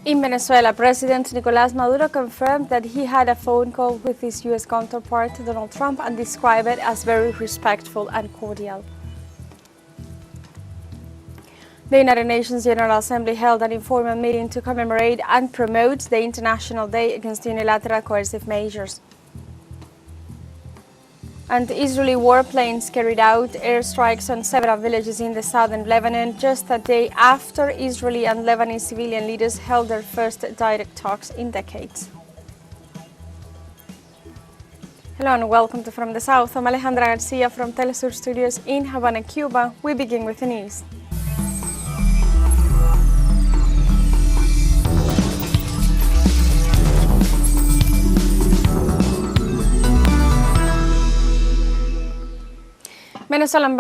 In Venezuela, President Nicolás Maduro confirmed that he had a phone call with his U.S. counterpart, Donald Trump, and described it as very respectful and cordial. The United Nations General Assembly held an informal meeting to commemorate and promote the International Day Against Unilateral Coercive Measures. And Israeli warplanes carried out airstrikes on several villages in the southern Lebanon just a day after Israeli and Lebanese civilian leaders held their first direct talks in decades. Hello and welcome to From the South. I'm Alejandra Garcia from teleSUR Studios in Havana, Cuba. We begin with the news. Venezuelan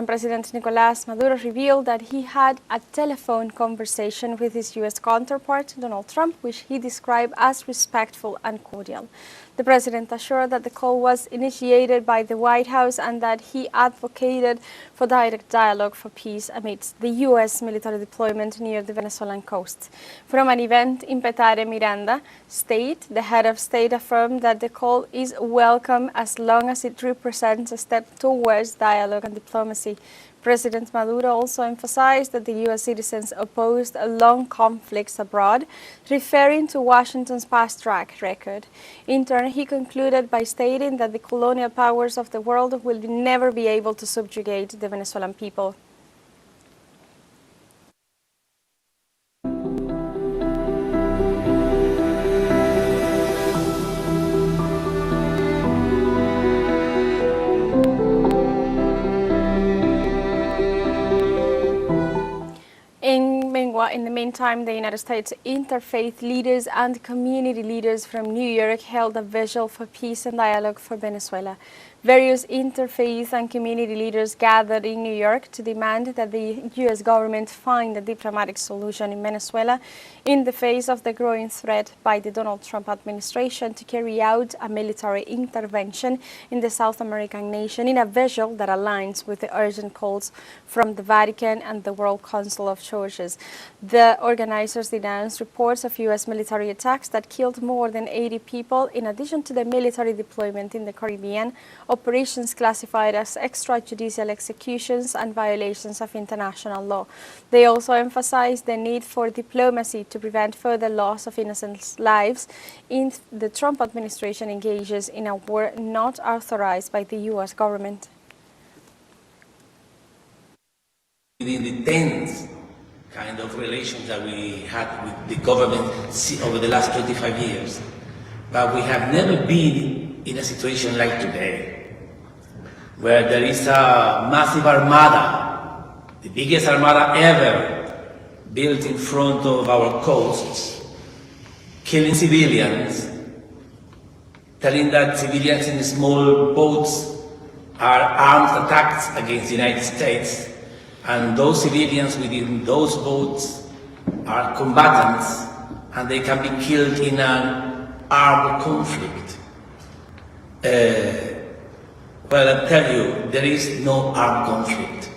President Nicolás Maduro revealed that he had a telephone conversation with his U.S. counterpart, Donald Trump, which he described as respectful and cordial. The president assured that the call was initiated by the White House and that he advocated for direct dialogue for peace amidst the U.S. military deployment near the Venezuelan coast. From an event in Petare, Miranda State, the head of state affirmed that the call is welcome as long as it represents a step towards dialogue and diplomacy. President Maduro also emphasized that the U.S. citizens opposed long conflicts abroad, referring to Washington's past track record. In turn, he concluded by stating that the colonial powers of the world will never be able to subjugate the Venezuelan people. In the meantime, the United States interfaith leaders and community leaders from New York held a vigil for peace and dialogue for Venezuela. Various interfaith and community leaders gathered in New York to demand that the U.S. government find a diplomatic solution in Venezuela in the face of the growing threat by the Donald Trump administration to carry out a military intervention in the South American nation in a vigil that aligns with the urgent calls from the Vatican and the World Council of Churches. The organizers denounced reports of U.S. military attacks that killed more than 80 people, in addition to the military deployment in the Caribbean, operations classified as extrajudicial executions and violations of international law. They also emphasized the need for diplomacy to prevent further loss of innocent lives if the Trump administration engages in a war not authorized by the U.S. government. Within the tense kind of relations that we had with the government over the last 25 years, but we have never been in a situation like today, where there is a massive armada, the biggest armada ever built in front of our coasts, killing civilians, telling that civilians in small boats are armed attacks against the United States, and those civilians within those boats are combatants, and they can be killed in an armed conflict. Well, I tell you, there is no armed conflict.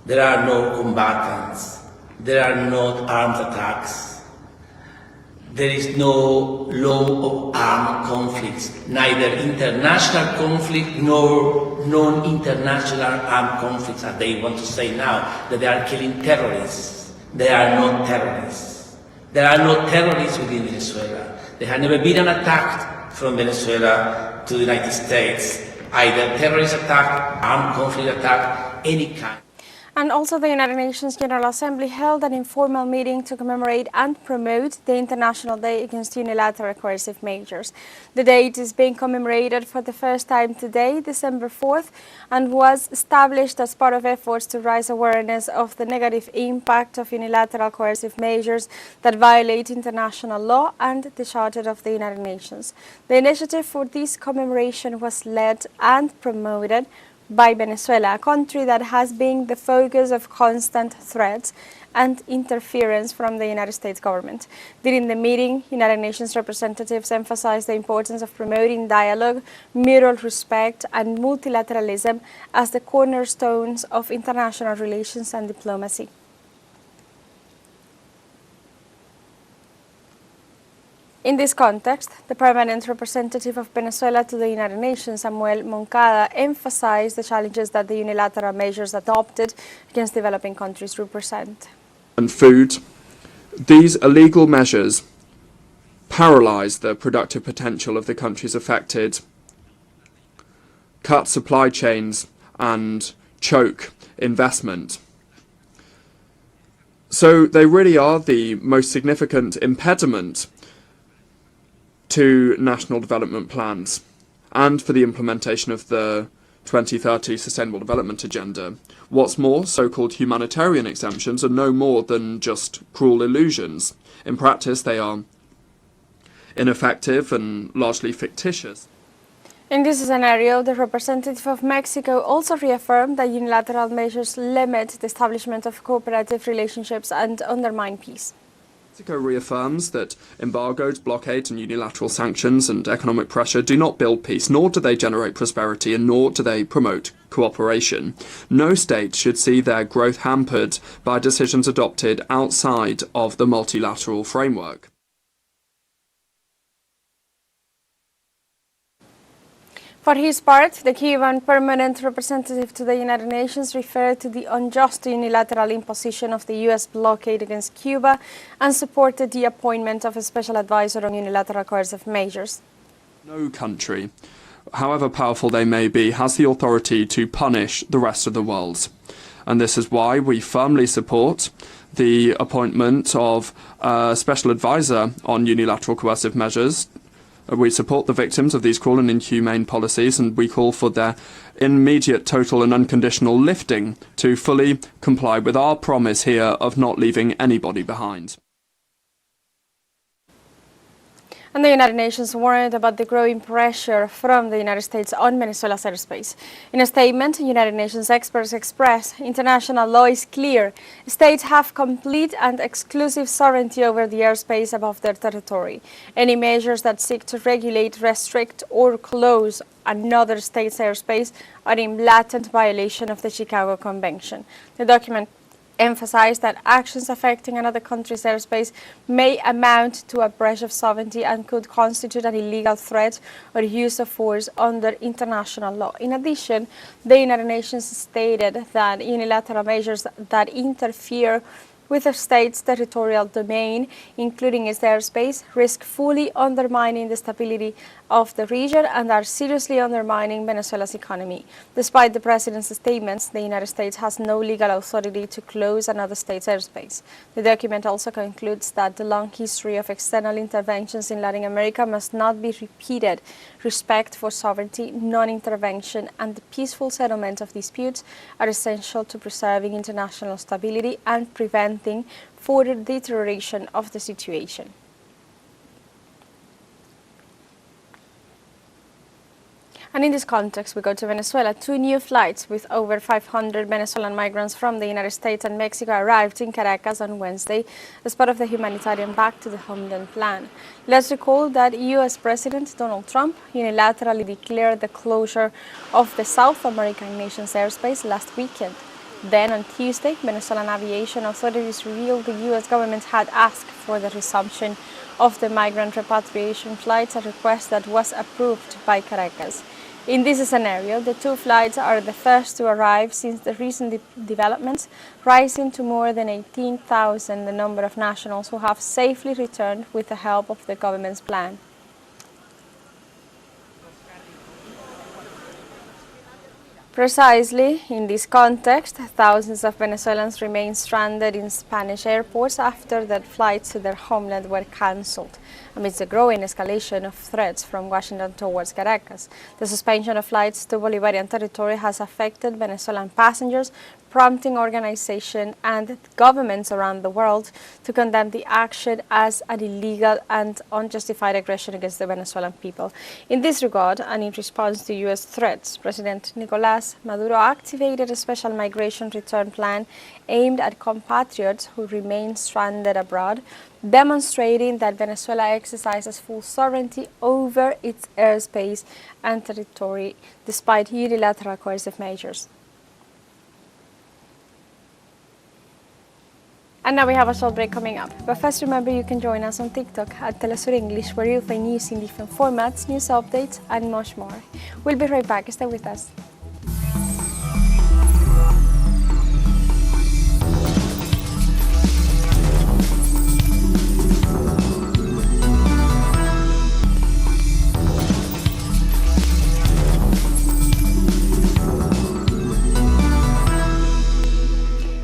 There are no combatants. There are no armed attacks. There is no law of armed conflicts, neither international conflict nor non-international armed conflicts, as they want to say now, that they are killing terrorists. They are not terrorists. There are no terrorists within Venezuela. There has never been an attack from Venezuela to the United States, either terrorist attack, armed conflict attack, any kind. And also the United Nations General Assembly held an informal meeting to commemorate and promote the International Day Against Unilateral Coercive Measures. The date is being commemorated for the first time today, December 4th, and was established as part of efforts to raise awareness of the negative impact of unilateral coercive measures that violate international law and the Charter of the United Nations. The initiative for this commemoration was led and promoted by Venezuela, a country that has been the focus of constant threats and interference from the United States government. During the meeting, United Nations representatives emphasized the importance of promoting dialogue, mutual respect, and multilateralism as the cornerstones of international relations and diplomacy. In this context, the permanent representative of Venezuela to the United Nations, Samuel Moncada, emphasized the challenges that the unilateral measures adopted against developing countries represent. And food, these illegal measures paralyze the productive potential of the countries affected, cut supply chains, and choke investment. So they really are the most significant impediment to national development plans and for the implementation of the 2030 Sustainable Development Agenda. What's more, so-called humanitarian exemptions are no more than just cruel illusions. In practice, they are ineffective and largely fictitious. In this scenario, the representative of Mexico also reaffirmed that unilateral measures limit the establishment of cooperative relationships and undermine peace. Mexico reaffirms that embargoes, blockades and unilateral sanctions and economic pressure do not build peace, nor do they generate prosperity, and nor do they promote cooperation. No state should see their growth hampered by decisions adopted outside of the multilateral framework. For his part, the Cuban permanent representative to the United Nations referred to the unjust unilateral imposition of the U.S. blockade against Cuba and supported the appointment of a special advisor on unilateral coercive measures. No country, however powerful they may be, has the authority to punish the rest of the world. And this is why we firmly support the appointment of a special advisor on unilateral coercive measures. We support the victims of these cruel and inhumane policies, and we call for their immediate, total and unconditional lifting to fully comply with our promise here of not leaving anybody behind. And the United Nations warned about the growing pressure from the United States on Venezuela's airspace. In a statement, United Nations experts express international law is clear. States have complete and exclusive sovereignty over the airspace above their territory. Any measures that seek to regulate, restrict or close another state's airspace are in blatant violation of the Chicago Convention. The document emphasized that actions affecting another country's airspace may amount to a breach of sovereignty and could constitute an illegal threat or use of force under international law. In addition, the United Nations stated that unilateral measures that interfere with a state's territorial domain, including its airspace, risk fully undermining the stability of the region and are seriously undermining Venezuela's economy. Despite the president's statements, the United States has no legal authority to close another state's airspace. The document also concludes that the long history of external interventions in Latin America must not be repeated. Respect for sovereignty, non-intervention, and the peaceful settlement of disputes are essential to preserving international stability and preventing further deterioration of the situation. And in this context, we go to Venezuela. 2 new flights with over 500 Venezuelan migrants from the United States and Mexico arrived in Caracas on Wednesday as part of the humanitarian Back to the Homeland plan. Let's recall that U.S. President Donald Trump unilaterally declared the closure of the South American nation's airspace last weekend. Then on Tuesday, Venezuelan aviation authorities revealed the U.S. government had asked for the resumption of the migrant repatriation flights, a request that was approved by Caracas. In this scenario, the 2 flights are the first to arrive since the recent developments, rising to more than 18,000 the number of nationals who have safely returned with the help of the government's plan. Precisely in this context, thousands of Venezuelans remain stranded in Spanish airports after their flights to their homeland were cancelled, amidst the growing escalation of threats from Washington towards Caracas. The suspension of flights to Bolivarian territory has affected Venezuelan passengers, prompting organizations and governments around the world to condemn the action as an illegal and unjustified aggression against the Venezuelan people. In this regard, and in response to U.S. threats, President Nicolás Maduro activated a special migration return plan aimed at compatriots who remain stranded abroad, demonstrating that Venezuela exercises full sovereignty over its airspace and territory despite unilateral coercive measures. And now we have a short break coming up. But first, remember you can join us on TikTok at teleSUR English, where you'll find news in different formats, news updates, and much more. We'll be right back. Stay with us.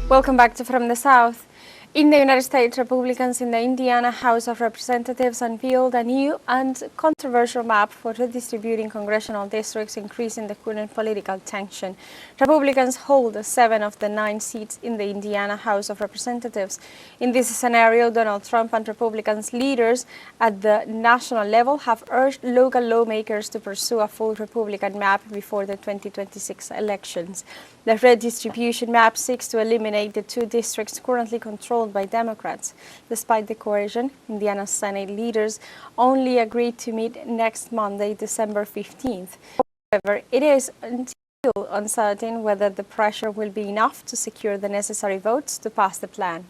Welcome back to From the South. In the United States, Republicans in the Indiana House of Representatives unveiled a new and controversial map for redistributing congressional districts, increasing the current political tension. Republicans hold 7 of the 9 seats in the Indiana House of Representatives. In this scenario, Donald Trump and Republicans leaders at the national level have urged local lawmakers to pursue a full Republican map before the 2026 elections. The redistribution map seeks to eliminate the 2 districts currently controlled by Democrats. Despite the coercion, Indiana Senate leaders only agreed to meet next Monday, December 15th. However, it is still uncertain whether the pressure will be enough to secure the necessary votes to pass the plan.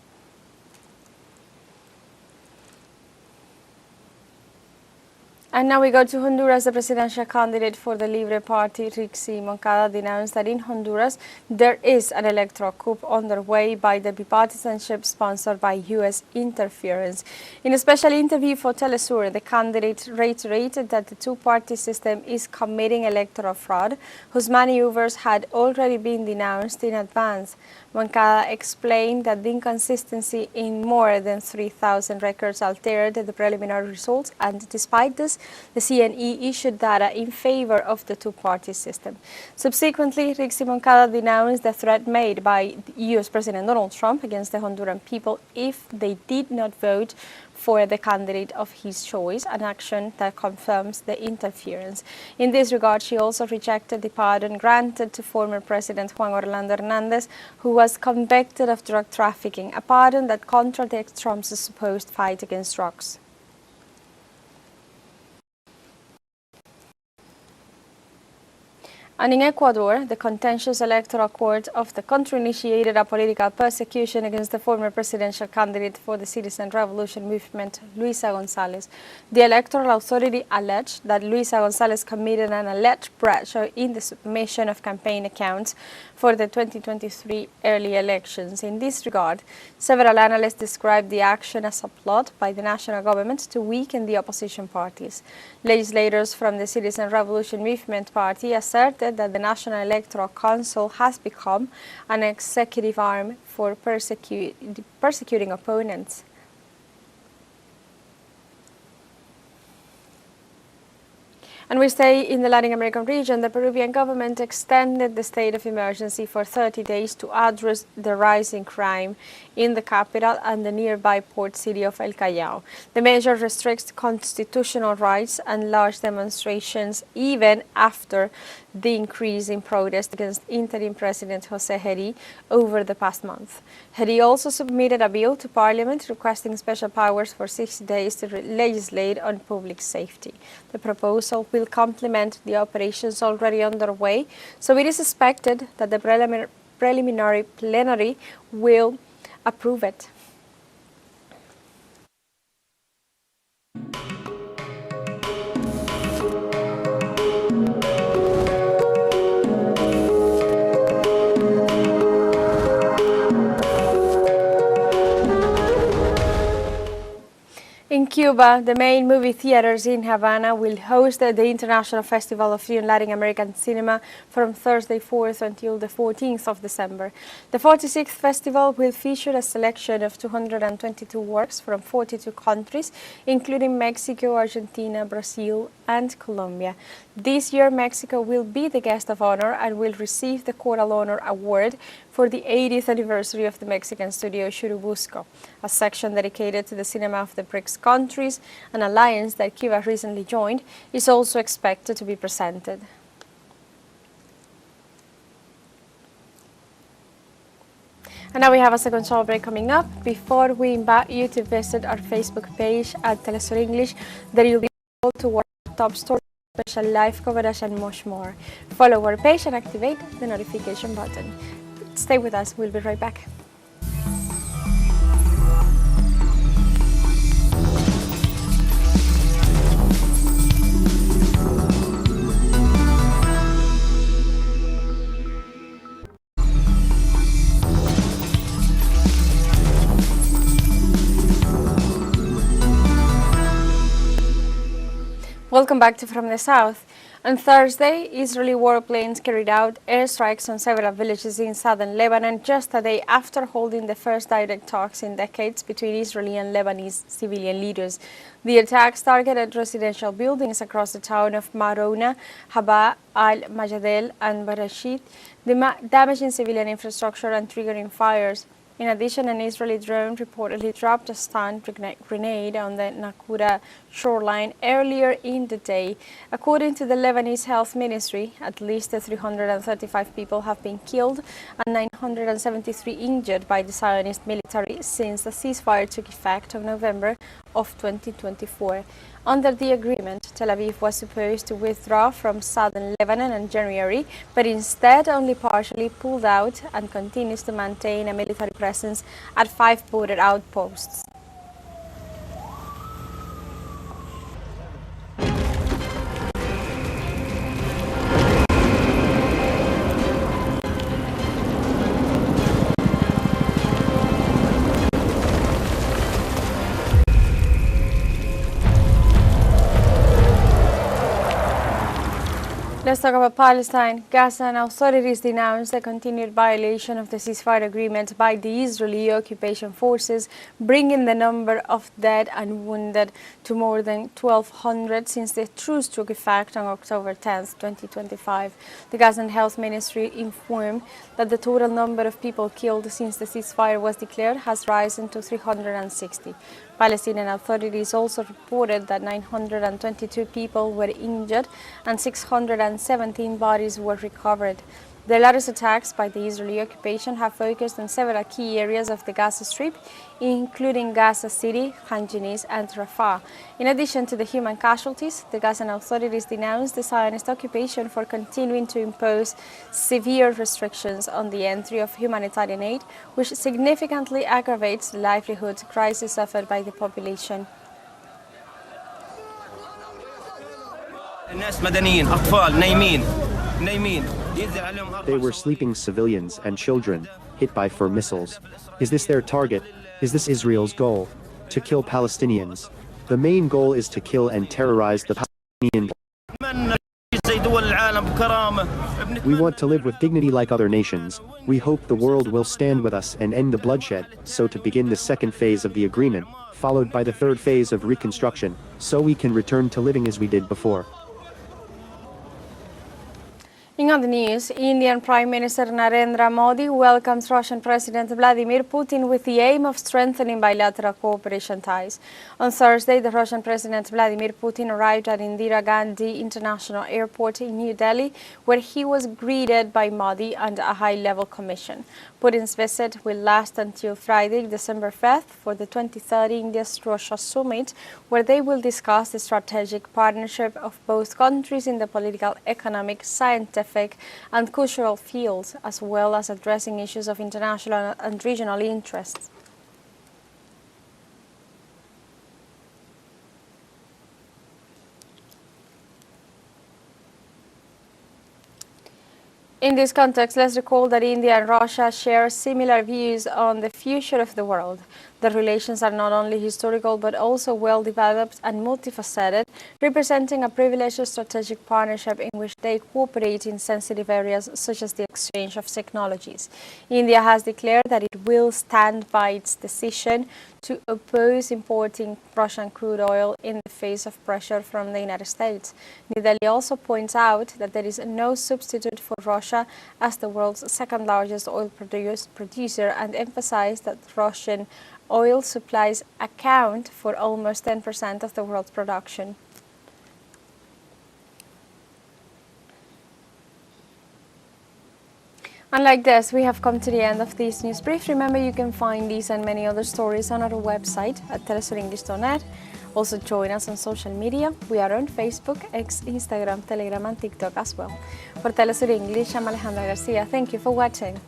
And now we go to Honduras. The presidential candidate for the Libre Party, Rixi Moncada, denounced that in Honduras there is an electoral coup underway by the bipartisanship sponsored by U.S. interference. In a special interview for teleSUR, the candidate reiterated that the 2-party system is committing electoral fraud, whose maneuvers had already been denounced in advance. Moncada explained that the inconsistency in more than 3,000 records altered the preliminary results, and despite this, the CNE issued data in favor of the 2-party system. Subsequently, Rixi Moncada denounced the threat made by U.S. President Donald Trump against the Honduran people if they did not vote for the candidate of his choice, an action that confirms the interference. In this regard, she also rejected the pardon granted to former President Juan Orlando Hernandez, who was convicted of drug trafficking, a pardon that contradicts Trump's supposed fight against drugs. And in Ecuador, the contentious electoral court of the country initiated a political persecution against the former presidential candidate for the Citizen Revolution movement, Luisa González. The electoral authority alleged that Luisa González committed an alleged breach in the submission of campaign accounts for the 2023 early elections. In this regard, several analysts described the action as a plot by the national government to weaken the opposition parties. Legislators from the Citizen Revolution Movement Party asserted that the National Electoral Council has become an executive arm for persecuting opponents. And we stay in the Latin American region. The Peruvian government extended the state of emergency for 30 days to address the rising crime in the capital and the nearby port city of El Callao. The measure restricts constitutional rights and large demonstrations even after the increase in protest against interim President José Herrí over the past month. Herrí also submitted a bill to Parliament requesting special powers for 60 days to legislate on public safety. The proposal will complement the operations already underway, so it is expected that the preliminary plenary will approve it. In Cuba, the main movie theaters in Havana will host the International Festival of Free and Latin American Cinema from Thursday 4th until the 14th of December. The 46th festival will feature a selection of 222 works from 42 countries, including Mexico, Argentina, Brazil, and Colombia. This year, Mexico will be the guest of honor and will receive the Coral Honor Award for the 80th anniversary of the Mexican studio Churubusco, a section dedicated to the cinema of the BRICS countries, an alliance that Cuba recently joined, is also expected to be presented. And now we have a second short break coming up. Before we invite you to visit our Facebook page at teleSUR English, there you'll be able to watch top stories, special live coverage, and much more. Follow our page and activate the notification button. Stay with us. We'll be right back. Welcome back to From the South. On Thursday, Israeli warplanes carried out airstrikes on several villages in southern Lebanon just a day after holding the first direct talks in decades between Israeli and Lebanese civilian leaders. The attacks targeted residential buildings across the town of Marona, Haba, Al-Majadel and Barashit, damaging civilian infrastructure and triggering fires. In addition, an Israeli drone reportedly dropped a stun grenade on the Nakura shoreline earlier in the day. According to the Lebanese Health Ministry, at least 335 people have been killed and 973 injured by the Zionist military since the ceasefire took effect in November of 2024. Under the agreement, Tel Aviv was supposed to withdraw from southern Lebanon in January, but instead only partially pulled out and continues to maintain a military presence at 5 border outposts. Let's talk about Palestine. Gazan authorities denounced the continued violation of the ceasefire agreement by the Israeli occupation forces, bringing the number of dead and wounded to more than 1,200 since the truce took effect on October 10, 2025. The Gazan Health Ministry informed that the total number of people killed since the ceasefire was declared has risen to 360. Palestinian authorities also reported that 922 people were injured and 617 bodies were recovered. The latest attacks by the Israeli occupation have focused on several key areas of the Gaza Strip, including Gaza City, Khan Yunis, and Rafah. In addition to the human casualties, the Gazan authorities denounced the Zionist occupation for continuing to impose severe restrictions on the entry of humanitarian aid, which significantly aggravates the livelihood crisis suffered by the population. They were sleeping civilians and children, hit by 4 missiles. Is this their target? Is this Israel's goal? To kill Palestinians. The main goal is to kill and terrorize the Palestinian. We want to live with dignity like other nations. We hope the world will stand with us and end the bloodshed, so to begin the second phase of the agreement, followed by the third phase of reconstruction, so we can return to living as we did before. In other news, Indian Prime Minister Narendra Modi welcomes Russian President Vladimir Putin with the aim of strengthening bilateral cooperation ties. On Thursday, the Russian President Vladimir Putin arrived at Indira Gandhi International Airport in New Delhi, where he was greeted by Modi and a high-level commission. Putin's visit will last until Friday, December 5th, for the 23rd India-Russia summit, where they will discuss the strategic partnership of both countries in the political, economic, scientific, and cultural fields, as well as addressing issues of international and regional interests. In this context, let's recall that India and Russia share similar views on the future of the world. The relations are not only historical but also well-developed and multifaceted, representing a privileged strategic partnership in which they cooperate in sensitive areas such as the exchange of technologies. India has declared that it will stand by its decision to oppose importing Russian crude oil in the face of pressure from the United States. New Delhi also points out that there is no substitute for Russia as the world's second-largest oil producer and emphasized that Russian oil supplies account for almost 10% of the world's production. And like this, we have come to the end of this news brief. Remember, you can find these and many other stories on our website at telesurenglish.net. Also join us on social media. We are on Facebook, X, Instagram, Telegram and TikTok as well. For Telesur English, I'm Alejandra Garcia. Thank you for watching.